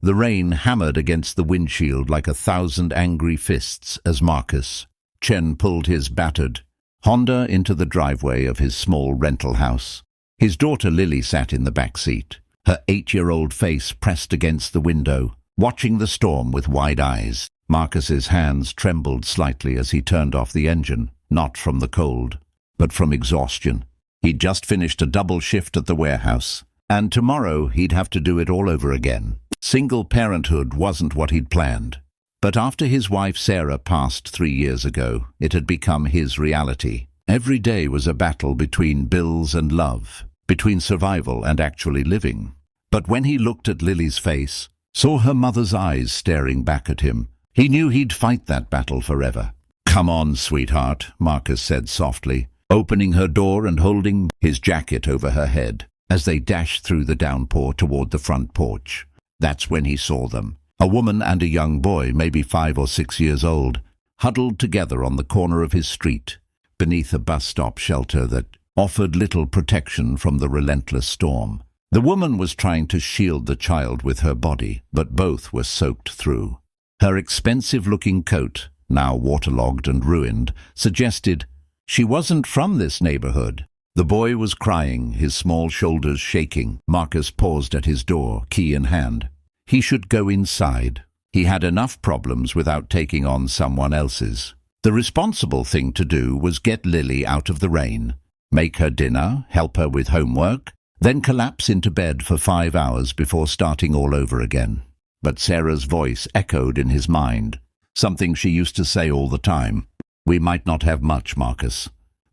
The rain hammered against the windshield like 1,000 angry fists as Marcus Chen pulled his battered Honda into the driveway of his small rental house. His daughter Lily sat in the back seat, her 8-year-old face pressed against the window, watching the storm with wide eyes. Marcus's hands trembled slightly as he turned off the engine, not from the cold, but from exhaustion. He'd just finished a double shift at the warehouse, and tomorrow he'd have to do it all over again. Single parenthood wasn't what he'd planned. But after his wife Sarah passed 3 years ago, it had become his reality. Every day was a battle between bills and love, between survival and actually living. But when he looked at Lily's face, saw her mother's eyes staring back at him, he knew he'd fight that battle forever. "Come on, sweetheart," Marcus said softly, opening her door and holding his jacket over her head as they dashed through the downpour toward the front porch. That's when he saw them. A woman and a young boy, maybe 5 or 6 years old, huddled together on the corner of his street, beneath a bus stop shelter that offered little protection from the relentless storm. The woman was trying to shield the child with her body, but both were soaked through. Her expensive-looking coat, now waterlogged and ruined, suggested she wasn't from this neighborhood. The boy was crying, his small shoulders shaking. Marcus paused at his door, key in hand. He should go inside. He had enough problems without taking on someone else's. The responsible thing to do was get Lily out of the rain, make her dinner, help her with homework, then collapse into bed for 5 hours before starting all over again. But Sarah's voice echoed in his mind, something she used to say all the time. "We might not have much, Marcus,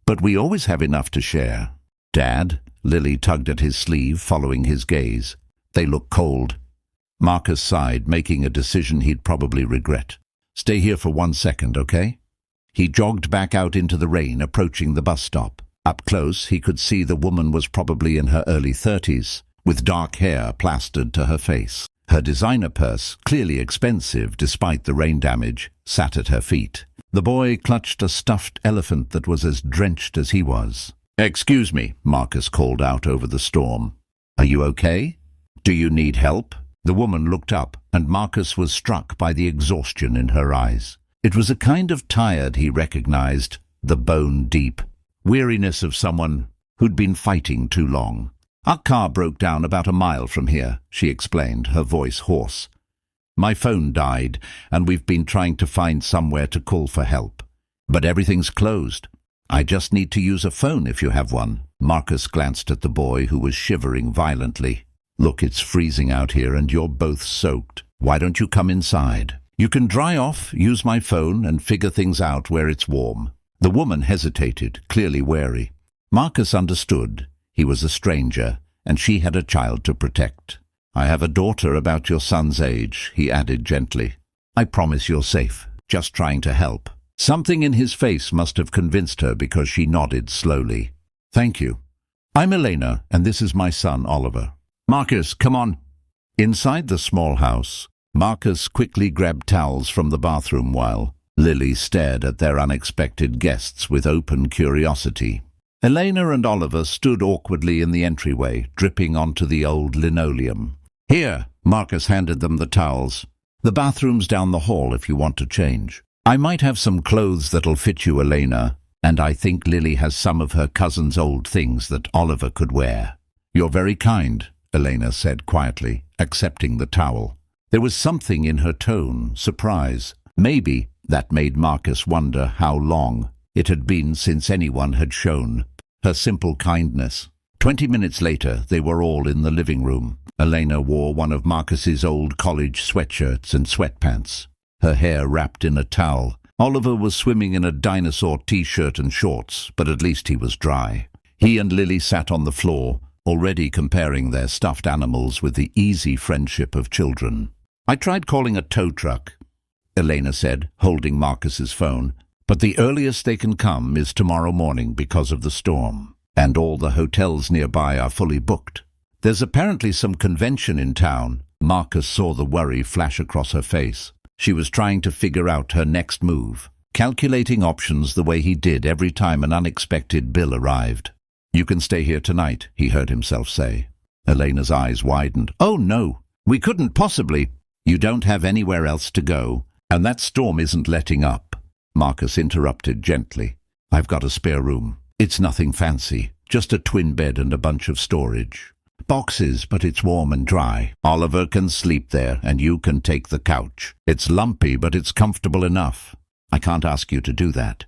but we always have enough to share." "Dad?" Lily tugged at his sleeve, following his gaze. "They look cold." Marcus sighed, making a decision he'd probably regret. "Stay here for 1 second, okay?" He jogged back out into the rain, approaching the bus stop. Up close, he could see the woman was probably in her early 30s, with dark hair plastered to her face. Her designer purse, clearly expensive despite the rain damage, sat at her feet. The boy clutched a stuffed elephant that was as drenched as he was. "Excuse me," Marcus called out over the storm. "Are you okay? Do you need help?" The woman looked up, and Marcus was struck by the exhaustion in her eyes. It was a kind of tired he recognized, the bone-deep weariness of someone who'd been fighting too long. "Our car broke down about a mile from here," she explained, her voice hoarse. "My phone died, and we've been trying to find somewhere to call for help. But everything's closed. I just need to use a phone if you have one." Marcus glanced at the boy, who was shivering violently. "Look, it's freezing out here and you're both soaked. Why don't you come inside? You can dry off, use my phone, and figure things out where it's warm." The woman hesitated, clearly wary. Marcus understood. He was a stranger, and she had a child to protect. "I have a daughter about your son's age," he added gently. "I promise you're safe. Just trying to help." Something in his face must have convinced her, because she nodded slowly. "Thank you. I'm Elena, and this is my son, Oliver." "Marcus, come on." Inside the small house, Marcus quickly grabbed towels from the bathroom while Lily stared at their unexpected guests with open curiosity. Elena and Oliver stood awkwardly in the entryway, dripping onto the old linoleum. "Here," Marcus handed them the towels. "The bathroom's down the hall if you want to change. I might have some clothes that'll fit you, Elena, and I think Lily has some of her cousin's old things that Oliver could wear." "You're very kind," Elena said quietly, accepting the towel. There was something in her tone, surprise. Maybe that made Marcus wonder how long it had been since anyone had shown her simple kindness. 20 minutes later, they were all in the living room. Elena wore one of Marcus's old college sweatshirts and sweatpants, her hair wrapped in a towel. Oliver was swimming in a dinosaur t-shirt and shorts, but at least he was dry. He and Lily sat on the floor, already comparing their stuffed animals with the easy friendship of children. "I tried calling a tow truck," Elena said, holding Marcus's phone, "but the earliest they can come is tomorrow morning because of the storm, and all the hotels nearby are fully booked. There's apparently some convention in town." Marcus saw the worry flash across her face. She was trying to figure out her next move, calculating options the way he did every time an unexpected bill arrived. "You can stay here tonight," he heard himself say. Elena's eyes widened. "Oh, no, we couldn't possibly." You don't have anywhere else to go, and that storm isn't letting up. Marcus interrupted gently. I've got a spare room. It's nothing fancy, just a twin bed and a bunch of storage. Boxes, but it's warm and dry. Oliver can sleep there, and you can take the couch. It's lumpy, but it's comfortable enough. I can't ask you to do that.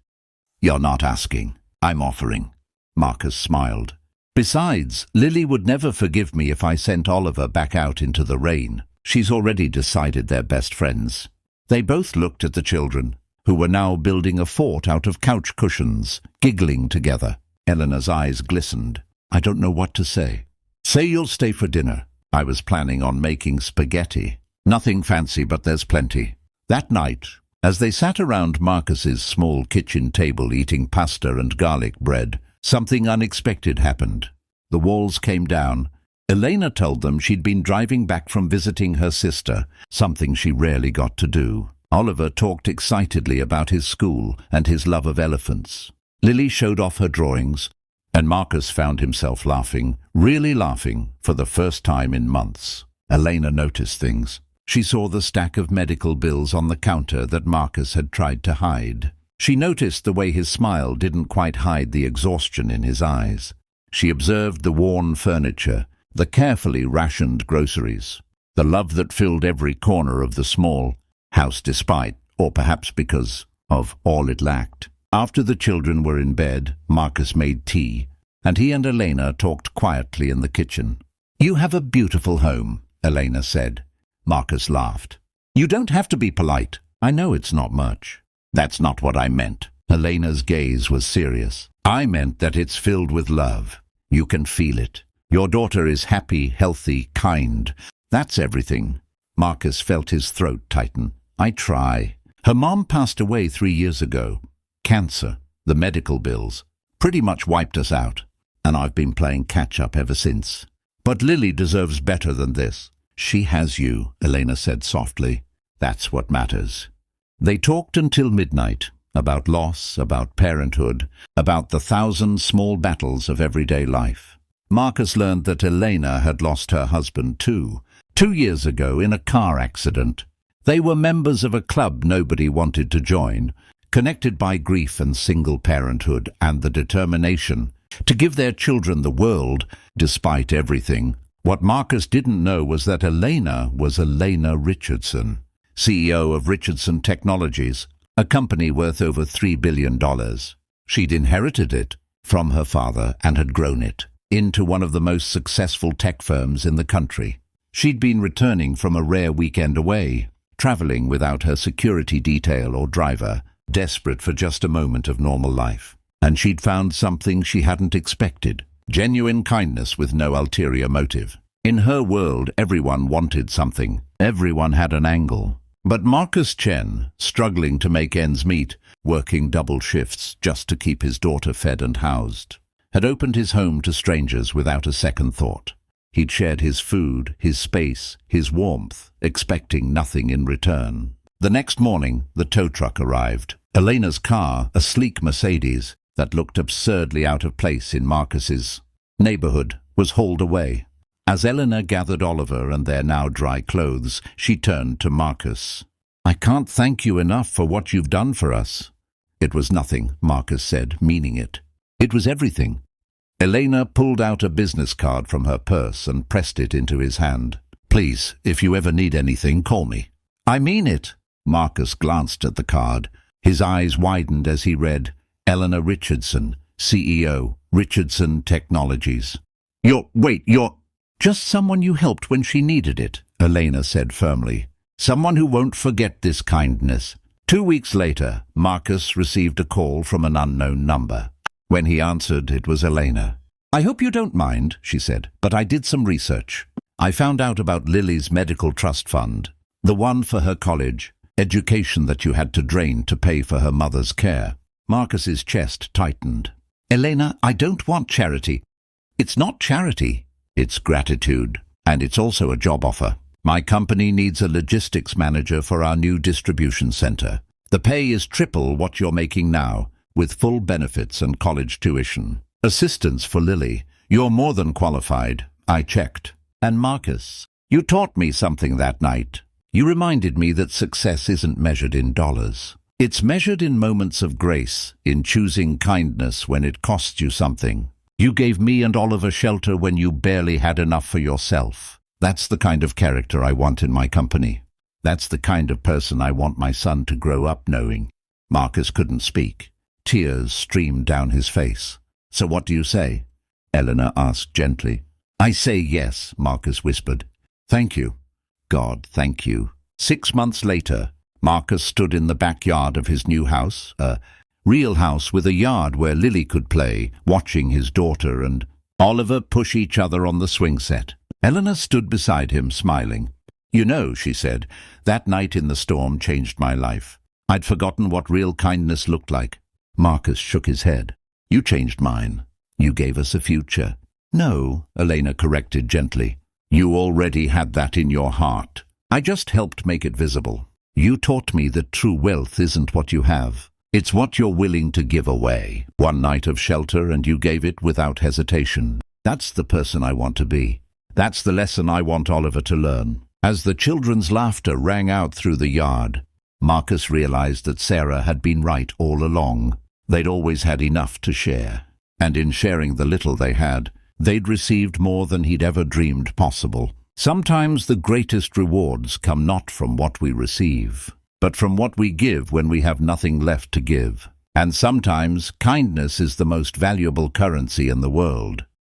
You're not asking. I'm offering. Marcus smiled. Besides, Lily would never forgive me if I sent Oliver back out into the rain. She's already decided they're best friends. They both looked at the children, who were now building a fort out of couch cushions, giggling together. Eleanor's eyes glistened. I don't know what to say. Say you'll stay for dinner. I was planning on making spaghetti. Nothing fancy, but there's plenty. That night, as they sat around Marcus's small kitchen table eating pasta and garlic bread, something unexpected happened. The walls came down. Elena told them she'd been driving back from visiting her sister, something she rarely got to do. Oliver talked excitedly about his school and his love of elephants. Lily showed off her drawings, and Marcus found himself laughing, really laughing, for the first time in months. Elena noticed things. She saw the stack of medical bills on the counter that Marcus had tried to hide. She noticed the way his smile didn't quite hide the exhaustion in his eyes. She observed the worn furniture, the carefully rationed groceries, the love that filled every corner of the small house despite, or perhaps because, of all it lacked. After the children were in bed, Marcus made tea, and he and Elena talked quietly in the kitchen. You have a beautiful home, Elena said. Marcus laughed. You don't have to be polite. I know it's not much. That's not what I meant. Elena's gaze was serious. I meant that it's filled with love. You can feel it. Your daughter is happy, healthy, kind. That's everything. Marcus felt his throat tighten. I try. Her mom passed away 3 years ago. Cancer, the medical bills, pretty much wiped us out, and I've been playing catch-up ever since. But Lily deserves better than this. She has you, Elena said softly. That's what matters. They talked until midnight, about loss, about parenthood, about the 1,000 small battles of everyday life. Marcus learned that Elena had lost her husband too, 2 years ago in a car accident. They were members of a club nobody wanted to join, connected by grief and single parenthood and the determination to give their children the world, despite everything. What Marcus didn't know was that Elena was Elena Richardson, CEO of Richardson Technologies, a company worth over $3 billion. She'd inherited it from her father and had grown it into one of the most successful tech firms in the country. She'd been returning from a rare weekend away, traveling without her security detail or driver, desperate for just a moment of normal life. And she'd found something she hadn't expected, genuine kindness with no ulterior motive. In her world, everyone wanted something. Everyone had an angle. But Marcus Chen, struggling to make ends meet, working double shifts just to keep his daughter fed and housed, had opened his home to strangers without a second thought. He'd shared his food, his space, his warmth, expecting nothing in return. The next morning, the tow truck arrived. Elena's car, a sleek Mercedes that looked absurdly out of place in Marcus's neighborhood, was hauled away. As Elena gathered Oliver and their now dry clothes, she turned to Marcus. I can't thank you enough for what you've done for us. It was nothing, Marcus said, meaning it. It was everything. Elena pulled out a business card from her purse and pressed it into his hand. Please, if you ever need anything, call me. I mean it. Marcus glanced at the card. His eyes widened as he read, Eleanor Richardson, CEO, Richardson Technologies. You're just someone you helped when she needed it, Elena said firmly. Someone who won't forget this kindness. 2 weeks later, Marcus received a call from an unknown number. When he answered, it was Elena. I hope you don't mind, she said, but I did some research. I found out about Lily's medical trust fund, the one for her college, education that you had to drain to pay for her mother's care. Marcus's chest tightened. Elena, I don't want charity. It's not charity. It's gratitude. And it's also a job offer. My company needs a logistics manager for our new distribution center. The pay is triple what you're making now, with full benefits and college tuition. Assistance for Lily. You're more than qualified. I checked. And Marcus, you taught me something that night. You reminded me that success isn't measured in dollars. It's measured in moments of grace, in choosing kindness when it costs you something. You gave me and Oliver shelter when you barely had enough for yourself. That's the kind of character I want in my company. That's the kind of person I want my son to grow up knowing. Marcus couldn't speak. Tears streamed down his face. So what do you say? Eleanor asked gently. I say yes, Marcus whispered. Thank you. God, thank you. 6 months later, Marcus stood in the backyard of his new house, a real house with a yard where Lily could play, watching his daughter and Oliver push each other on the swing set. Eleanor stood beside him, smiling. You know, she said, that night in the storm changed my life. I'd forgotten what real kindness looked like. Marcus shook his head. You changed mine. You gave us a future. No, Elena corrected gently. You already had that in your heart. I just helped make it visible. You taught me that true wealth isn't what you have. It's what you're willing to give away. One night of shelter and you gave it without hesitation. That's the person I want to be. That's the lesson I want Oliver to learn. As the children's laughter rang out through the yard, Marcus realized that Sarah had been right all along. They'd always had enough to share. And in sharing the little they had, they'd received more than he'd ever dreamed possible. Sometimes the greatest rewards come not from what we receive, but from what we give when we have nothing left to give. And sometimes kindness is the most valuable currency in the world.